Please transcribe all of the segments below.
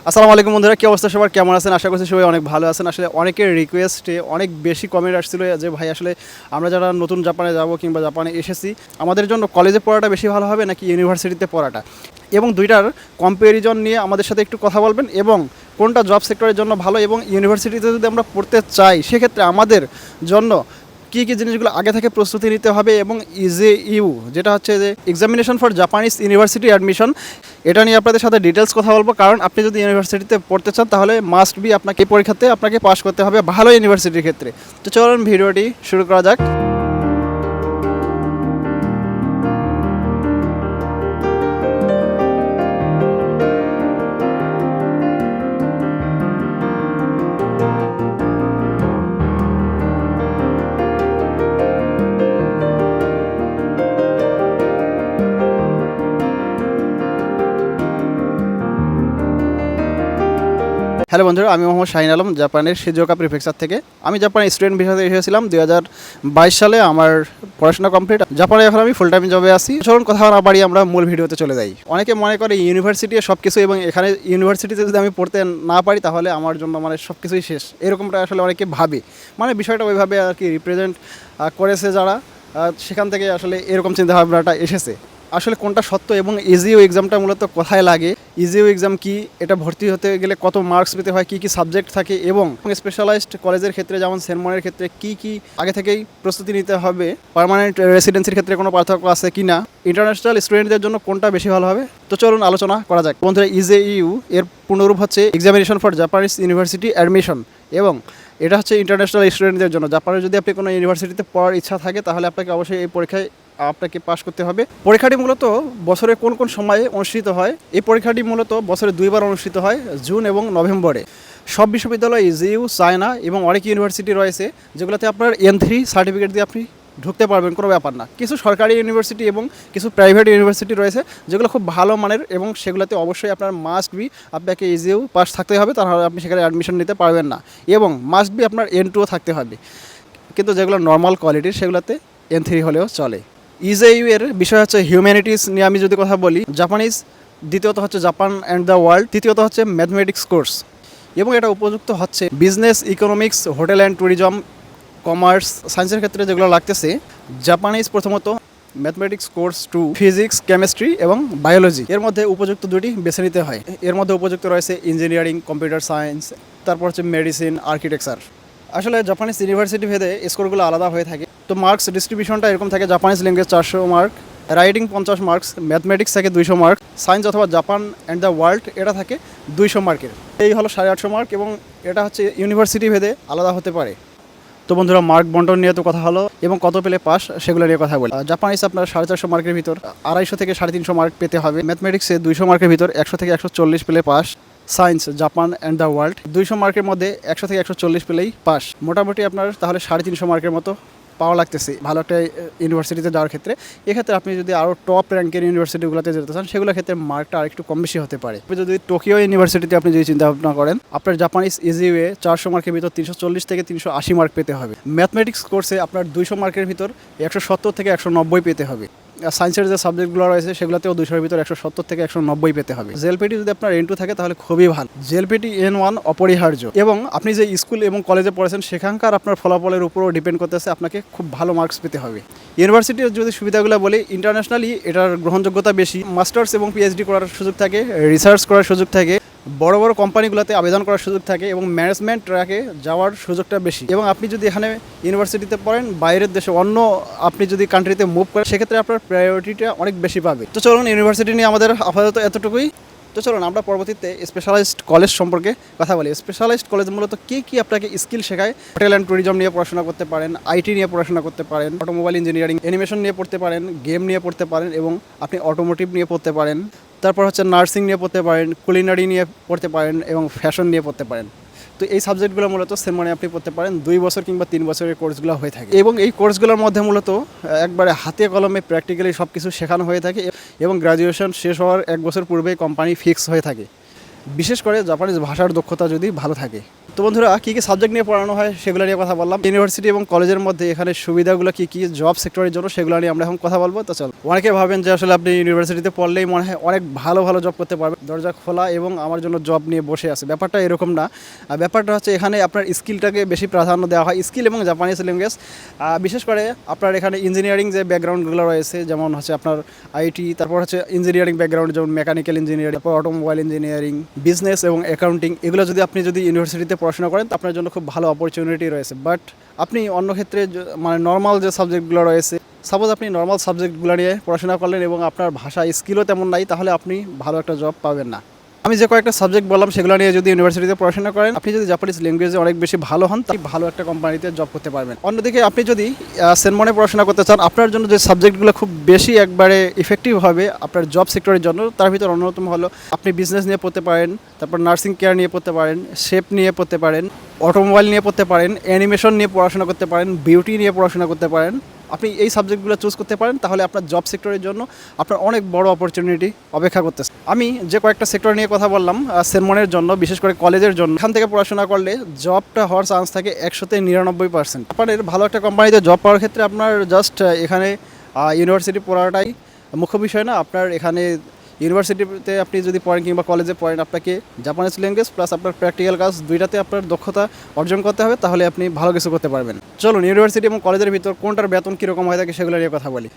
আসসালামু আলাইকুম বন্ধুরা, কি অবস্থা সবার, কেমন আছেন? আশা করছি সবাই অনেক ভালো আছেন। আসলে অনেকের রিকোয়েস্টে অনেক বেশি কমেন্ট আসছিল যে ভাই আসলে আমরা যারা নতুন জাপানে যাব কিংবা জাপানে এসেছি, আমাদের জন্য কলেজে পড়াটা বেশি ভালো হবে নাকি ইউনিভার্সিটিতে পড়াটা, এবং দুইটার কম্প্যারিজন নিয়ে আমাদের সাথে একটু কথা বলবেন, এবং কোনটা জব সেক্টরের জন্য ভালো, এবং ইউনিভার্সিটিতে যদি আমরা পড়তে চাই সেক্ষেত্রে আমাদের জন্য কী কী জিনিসগুলো আগে থেকে প্রস্তুতি নিতে হবে, এবং ইজেইউ যেটা হচ্ছে যে examination for Japanese university admission, এটা নিয়ে আপনাদের সাথে ডিটেলস কথা বলবো। কারণ আপনি যদি ইউনিভার্সিটিতে পড়তে চান তাহলে মাস্ট বি আপনাকে এই পরীক্ষাতে আপনাকে পাস করতে হবে ভালো ইউনিভার্সিটির ক্ষেত্রে। তো চলুন ভিডিওটি শুরু করা যাক। হ্যালো বন্ধুরা, আমি মোহাম্মদ শাহিন আলম, জাপানের শিজুওকা প্রিফেকচার থেকে। আমি জাপানে স্টুডেন্ট ভিসাতে এসেছিলাম 2022 সালে। আমার পড়াশোনা কমপ্লিট, জাপানে এখন আমি ফুল টাইম জবে আছি। চলুন কথা না বাড়িয়ে আমরা মূল ভিডিওতে চলে যাই। অনেকে মনে করে ইউনিভার্সিটি সব কিছু, এবং এখানে ইউনিভার্সিটিতে যদি আমি পড়তে না পারি তাহলে আমার জন্য সব কিছুই শেষ, এরকমটা আসলে অনেকে ভাবে। বিষয়টা ওইভাবে আর কি রিপ্রেজেন্ট করেছে যারা, সেখান থেকে আসলে এরকম চিন্তাভাবনাটা এসেছে। আসলে কোনটা সত্য, এবং ইজিও এক্সামটা মূলত কোথায় লাগে, ইজিও এক্সাম কি, এটা ভর্তি হতে গেলে কত মার্কস পেতে হয়, কী কী সাবজেক্ট থাকে, এবং স্পেশালাইজড কলেজের ক্ষেত্রে যেমন সেনমনের ক্ষেত্রে কী কী আগে থেকেই প্রস্তুতি নিতে হবে, পার্মানেন্ট রেসিডেন্সির ক্ষেত্রে কোনো পার্থক্য আছে কি না, ইন্টারন্যাশনাল স্টুডেন্টদের জন্য কোনটা বেশি ভালো হবে। তো চলুন আলোচনা করা যাক। বন্ধুরা, ইজেইউ এর পূর্ণরূপ হচ্ছে examination for Japanese university admission, এবং এটা হচ্ছে ইন্টারন্যাশনাল স্টুডেন্টদের জন্য। জাপানে যদি আপনি কোনো ইউনিভার্সিটিতে পড়ার ইচ্ছা থাকে তাহলে আপনাকে অবশ্যই এই পরীক্ষায় আপনাকে পাশ করতে হবে। পরীক্ষাটি মূলত বছরের কোন কোন সময়ে অনুষ্ঠিত হয়? এই পরীক্ষাটি মূলত বছরে 2বার অনুষ্ঠিত হয়, জুন এবং নভেম্বরে। সব বিশ্ববিদ্যালয় ইজিইউ চায় না, এবং অনেক ইউনিভার্সিটি রয়েছে যেগুলোতে আপনার N3 সার্টিফিকেট দিয়ে আপনি ঢুকতে পারবেন, কোনো ব্যাপার না। কিছু সরকারি ইউনিভার্সিটি এবং কিছু প্রাইভেট ইউনিভার্সিটি রয়েছে যেগুলো খুব ভালো মানের, এবং সেগুলোতে অবশ্যই আপনার মাস্ট বি আপনাকে ইজিইউ পাস থাকতে হবে, তাহলে আপনি সেখানে অ্যাডমিশন নিতে পারবেন না, এবং মাস্ট বি আপনার N2 থাকতে হবে। কিন্তু যেগুলো নর্মাল কোয়ালিটির সেগুলোতে N3 হলেও চলে। ইজেইউ এর বিষয় হচ্ছে হিউম্যানিটিস নিয়ে আমি যদি কথা বলি, জাপানিজ, দ্বিতীয়ত হচ্ছে জাপান অ্যান্ড দ্য ওয়ার্ল্ড, তৃতীয়ত হচ্ছে ম্যাথমেটিক্স কোর্স, এবং এটা উপযুক্ত হচ্ছে business, economics, hotel and tourism, commerce, সায়েন্সের ক্ষেত্রে যেগুলো লাগতেছে। জাপানিজ প্রথমত ম্যাথমেটিক্স কোর্স 2, ফিজিক্স, কেমিস্ট্রি এবং বায়োলজি, এর মধ্যে উপযুক্ত দুটি বেছে নিতে হয়। এর মধ্যে উপযুক্ত রয়েছে ইঞ্জিনিয়ারিং, কম্পিউটার সায়েন্স, তারপর হচ্ছে মেডিসিন, আর্কিটেকচার। আসলে জাপানিজ ইউনিভার্সিটি ভেদে স্কোরগুলো আলাদা হয়ে থাকে। তো মার্কস ডিস্ট্রিবিউশনটা এরকম থাকে: Japanese language 400 mark, writing 50 marks, mathematics থাকে 200 মার্ক, সায়েন্স অথবা জাপান অ্যান্ড দ্য ওয়ার্ল্ড এটা থাকে 200 মার্কের। এই হলো 850 মার্ক, এবং এটা হচ্ছে ইউনিভার্সিটি ভেদে আলাদা হতে পারে। তো বন্ধুরা, মার্ক বন্টন নিয়ে তো কথা হলো, এবং কত পেলে পাস সেগুলো নিয়ে কথা বলি। জাপানিজ আপনার 450 মার্কের ভিতর 250 থেকে 350 মার্ক পেতে হবে। ম্যাথমেটিক্সে 200 মার্কের ভিতর 100 থেকে 140 পেলে pass. Science, Japan and the world 200 মার্কের মধ্যে 100 থেকে 140 পেলেই পাস। মোটামুটি আপনার তাহলে 350 মার্কের মতো পাওয়া লাগতেছে ভালো একটা ইউনিভার্সিটিতে যাওয়ার ক্ষেত্রে। এক্ষেত্রে আপনি যদি আরও টপ র্যাঙ্কের ইউনিভার্সিটিগুলোতে যেতে চান সেগুলোর ক্ষেত্রে মার্কটা আরেকটু কম বেশি হতে পারে। আপনি যদি টোকিও ইউনিভার্সিটিতে আপনি যদি চিন্তা ভাবনা করেন, আপনার জাপানিজ ইজিওয়ে 400 মার্কের ভিতর 340 থেকে 380 মার্ক পেতে হবে। ম্যাথমেটিক্স কোর্সে আপনার 200 মার্কের ভিতর 170 থেকে 190 পেতে হবে। সায়েন্সের যে সাবজেক্টগুলো রয়েছে সেগুলোতেও 200-এর ভিতর 170 থেকে 190 পেতে হবে। জেএলপিটি যদি আপনার N2 থাকে তাহলে খুবই ভালো। জেএলপিটি N1 অপরিহার্য, এবং আপনি যে স্কুল এবং কলেজে পড়েছেন সেখানকার আপনার ফলাফলের উপরও ডিপেন্ড করতেছে, আপনাকে খুব ভালো মার্কস পেতে হবে। ইউনিভার্সিটির যদি সুবিধাগুলো বলি, ইন্টারন্যাশনালি এটার গ্রহণযোগ্যতা বেশি, মাস্টার্স এবং পিএইচডি করার সুযোগ থাকে, রিসার্চ করার সুযোগ থাকে, বড় বড় কোম্পানিগুলোতে আবেদন করার সুযোগ থাকে, এবং ম্যানেজমেন্ট ট্র্যাকে যাওয়ার সুযোগটা বেশি। এবং আপনি যদি এখানে ইউনিভার্সিটিতে পড়েন, বাইরের দেশে অন্য আপনি যদি কান্ট্রিতে মুভ করেন সেক্ষেত্রে আপনার প্রায়োরিটিটা অনেক বেশি পাবে। তো চলুন, ইউনিভার্সিটি নিয়ে আমাদের আপাতত এতটুকুই। তো চলুন আমরা পরবর্তীতে স্পেশালাইজড কলেজ সম্পর্কে কথা বলি। স্পেশালাইজড কলেজ মূলত কী আপনাকে স্কিল শেখায়? হোটেল অ্যান্ড ট্যুরিজম নিয়ে পড়াশোনা করতে পারেন, আইটি নিয়ে পড়াশোনা করতে পারেন, অটোমোবাইল ইঞ্জিনিয়ারিং, অ্যানিমেশন নিয়ে পড়তে পারেন, গেম নিয়ে পড়তে পারেন, এবং আপনি অটোমোটিভ নিয়ে পড়তে পারেন। তারপর হচ্ছে নার্সিং নিয়ে পড়তে পারেন, কুলিনারি নিয়ে পড়তে পারেন, এবং ফ্যাশন নিয়ে পড়তে পারেন। তো এই সাবজেক্টগুলো মূলত সেনমনে আপনি পড়তে পারেন। 2 বছর কিংবা 3 বছরের কোর্সগুলো হয়ে থাকে, এবং এই কোর্সগুলোর মধ্যে মূলত একবারে হাতে কলমে প্র্যাকটিক্যালি সব কিছু শেখানো হয়ে থাকে, এবং গ্র্যাজুয়েশন শেষ হওয়ার 1 বছর পূর্বেই কোম্পানি ফিক্স হয়ে থাকে। বিশেষ করে জাপানিজ ভাষার দক্ষতা যদি ভালো থাকে। তো বন্ধুরা, কী কী সাবজেক্ট নিয়ে পড়ানো হয় সেগুলো নিয়ে কথা বললাম। ইউনিভার্সিটি এবং কলেজের মধ্যে এখানে সুবিধাগুলো কী কী জব সেক্টরের জন্য সেগুলো নিয়ে আমরা এখন কথা বলবো। তো চল, অনেকে ভাবেন যে আসলে আপনি ইউনিভার্সিটিতে পড়লেই মনে হয় অনেক ভালো ভালো জব করতে পারবেন, দরজা খোলা এবং আমার জন্য জব নিয়ে বসে আছে। ব্যাপারটা এরকম না। ব্যাপারটা হচ্ছে এখানে আপনার স্কিলটাকে বেশি প্রাধান্য দেওয়া হয়, স্কিল এবং জাপানিজ ল্যাঙ্গুয়েজ। বিশেষ করে আপনার এখানে ইঞ্জিনিয়ারিং যে ব্যাকগ্রাউন্ডগুলো রয়েছে, যেমন হচ্ছে আপনার আইটি, তারপর হচ্ছে ইঞ্জিনিয়ারিং ব্যাকগ্রাউন্ড যেমন মেকানিক্যাল ইঞ্জিনিয়ারিং, তারপর অটোমোবাইল ইঞ্জিনিয়ারিং, বিজনেস এবং অ্যাকাউন্টিং, এগুলো যদি আপনি ইউনিভার্সিটিতে পড়াশোনা করেন তো আপনার জন্য খুব ভালো অপরচুনিটি রয়েছে। বাট আপনি অন্য ক্ষেত্রে মানে নর্মাল যে সাবজেক্টগুলো রয়েছে, সাপোজ আপনি নর্মাল সাবজেক্টগুলো নিয়ে পড়াশোনা করলেন এবং আপনার ভাষা স্কিলও তেমন নাই, তাহলে আপনি ভালো একটা জব পাবেন না। আমি যে কয়েকটা সাবজেক্ট বললাম সেগুলো নিয়ে যদি ইউনিভার্সিটিতে পড়াশোনা করেন, আপনি যদি জাপানিজ ল্যাঙ্গুয়েজে অনেক বেশি ভালো হন, তাহলে ভালো একটা কোম্পানিতে জব করতে পারবেন। অন্যদিকে আপনি যদি সেনমনে পড়াশোনা করতে চান, আপনার জন্য যে সাবজেক্টগুলো খুব বেশি একবারে ইফেক্টিভ হবে আপনার জব সেক্টরের জন্য, তার ভিতর অন্যতম হলো আপনি বিজনেস নিয়ে পড়তে পারেন, তারপর নার্সিং কেয়ার নিয়ে পড়তে পারেন, শেপ নিয়ে পড়তে পারেন, অটোমোবাইল নিয়ে পড়তে পারেন, অ্যানিমেশন নিয়ে পড়াশোনা করতে পারেন, বিউটি নিয়ে পড়াশোনা করতে পারেন। আপনি এই সাবজেক্টগুলো চুজ করতে পারেন, তাহলে আপনার জব সেক্টরের জন্য আপনার অনেক বড় অপরচুনিটি অপেক্ষা করতেছে। আমি যে কয়েকটা সেক্টর নিয়ে কথা বললাম সেনমনের জন্য, বিশেষ করে কলেজের জন্য, এখান থেকে পড়াশোনা করলে জবটা হওয়ার চান্স থাকে 100-99%। আপনার ভালো একটা কোম্পানিতে জব পাওয়ার ক্ষেত্রে আপনার জাস্ট এখানে ইউনিভার্সিটি পড়াটাই মুখ্য বিষয় না। আপনার এখানে ইউনিভার্সিটিতে আপনি যদি পড়েন কিংবা কলেজে পড়েন, আপনাকে জাপানিজ ল্যাঙ্গুয়েজ প্লাস আপনার প্র্যাকটিক্যাল কাজ দুইটাতে আপনার দক্ষতা অর্জন করতে হবে, তাহলে আপনি ভালো কিছু করতে পারবেন। চলুন, ইউনিভার্সিটি এবং কলেজের ভিতর কোনটার বেতন কীরকম হয়ে থাকে সেগুলো নিয়ে কথা বলি।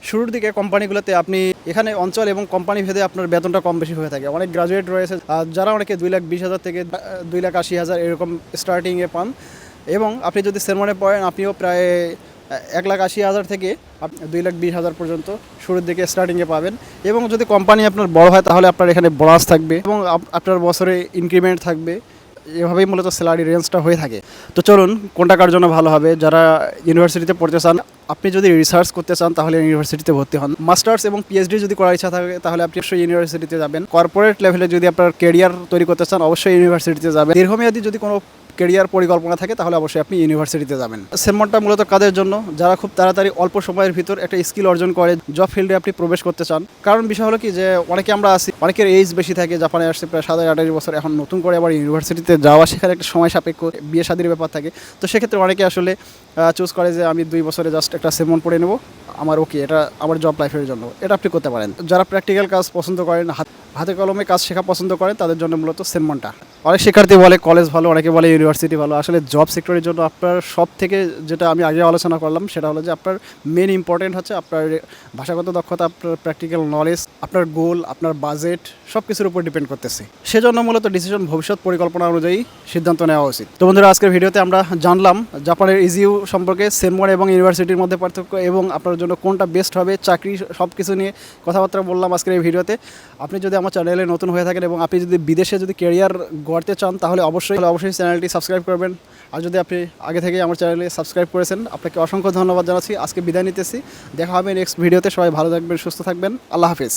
শুরুর দিকে কোম্পানিগুলোতে আপনি এখানে অঞ্চল এবং কোম্পানি ভেদে আপনার বেতনটা কম বেশি হয়ে থাকে। অনেক গ্রাজুয়েট রয়েছে যারা অনেকে 2,20,000 থেকে 2,80,000 এরকম স্টার্টিংয়ে পান, এবং আপনি যদি সেনমনে পড়েন আপনিও প্রায় 1,80,000 থেকে 2,20,000 পর্যন্ত শুরুর দিকে স্টার্টিংয়ে পাবেন। এবং যদি কোম্পানি আপনার বড় হয় তাহলে আপনার এখানে বোনাস থাকবে এবং আপনার বছরে ইনক্রিমেন্ট থাকবে। এভাবেই মূলত স্যালারি রেঞ্জটা হয়ে থাকে। তো চলুন, কোনটা কার জন্য ভালো হবে? যারা ইউনিভার্সিটিতে পড়তে চান, আপনি যদি রিসার্চ করতে চান তাহলে ইউনিভার্সিটিতে ভর্তি হন। মাস্টার্স এবং পিএইচডি যদি করার ইচ্ছা থাকে তাহলে আপনি অবশ্যই ইউনিভার্সিটিতে যাবেন। কর্পোরেট লেভেলে যদি আপনার ক্যারিয়ার তৈরি করতে চান অবশ্যই ইউনিভার্সিটিতে যাবেন। দীর্ঘমেয়াদী যদি কোনো ক্যারিয়ার পরিকল্পনা থাকে তাহলে অবশ্যই আপনি ইউনিভার্সিটিতে যাবেন। সেনমনটা মূলত কাদের জন্য? যারা খুব তাড়াতাড়ি অল্প সময়ের ভিতর একটা স্কিল অর্জন করে জব ফিল্ডে আপনি প্রবেশ করতে চান। কারণ বিষয় হলো কি, যে অনেকে আমরা আছি, অনেকের এজ বেশি থাকে, জাপানে আসছে প্রায় 27-28 বছর, এখন নতুন করে আবার ইউনিভার্সিটিতে যাওয়া, সেখানে একটা সময় সাপেক্ষ বিয়ে শাদীর ব্যাপার থাকে। তো সেক্ষেত্রে অনেকে আসলে চুজ করে যে আমি 2 বছরে জাস্ট একটা সেনমন পড়ে নেব, আমার ওকে, এটা আমার জব লাইফের জন্য। এটা আপনি করতে পারেন। যারা প্র্যাকটিক্যাল কাজ পছন্দ করেন, হাতে কলমে কাজ শেখা পছন্দ করেন, তাদের জন্য মূলত সেনমনটা। অনেক শিক্ষার্থী বলে কলেজ ভালো, অনেকে বলে ইউনিভার্সিটি ভালো। আসলে জব সেক্টরের জন্য আপনার সব থেকে যেটা আমি আগে আলোচনা করলাম সেটা হলো যে আপনার মেন ইম্পর্টেন্ট হচ্ছে আপনার ভাষাগত দক্ষতা, আপনার প্র্যাকটিক্যাল নলেজ, আপনার গোল, আপনার বাজেট, সব কিছুর উপর ডিপেন্ড করতেছে। সেজন্য মূলত ডিসিশন ভবিষ্যৎ পরিকল্পনা অনুযায়ী সিদ্ধান্ত নেওয়া উচিত। তো বন্ধুরা, আজকের ভিডিওতে আমরা জানলাম জাপানের ইজিউ সম্পর্কে, সেনমন এবং ইউনিভার্সিটির মধ্যে পার্থক্য এবং আপনার জন্য কোনটা বেস্ট হবে, চাকরি, সব কিছু নিয়ে কথাবার্তা বললাম আজকের এই ভিডিওতে। আপনি যদি আমার চ্যানেলে নতুন হয়ে থাকেন এবং আপনি যদি বিদেশে ক্যারিয়ার গড়তে চান তাহলে অবশ্যই চ্যানেলটি সাবস্ক্রাইব করবেন। আর যদি আপনি আগে থেকেই আমার চ্যানেলে সাবস্ক্রাইব করেছেন, আপনাকে অসংখ্য ধন্যবাদ জানাচ্ছি। আজকে বিদায় নিতেছি, দেখা হবে নেক্সট ভিডিওতে। সবাই ভালো থাকবেন, সুস্থ থাকবেন। আল্লাহ হাফিজ।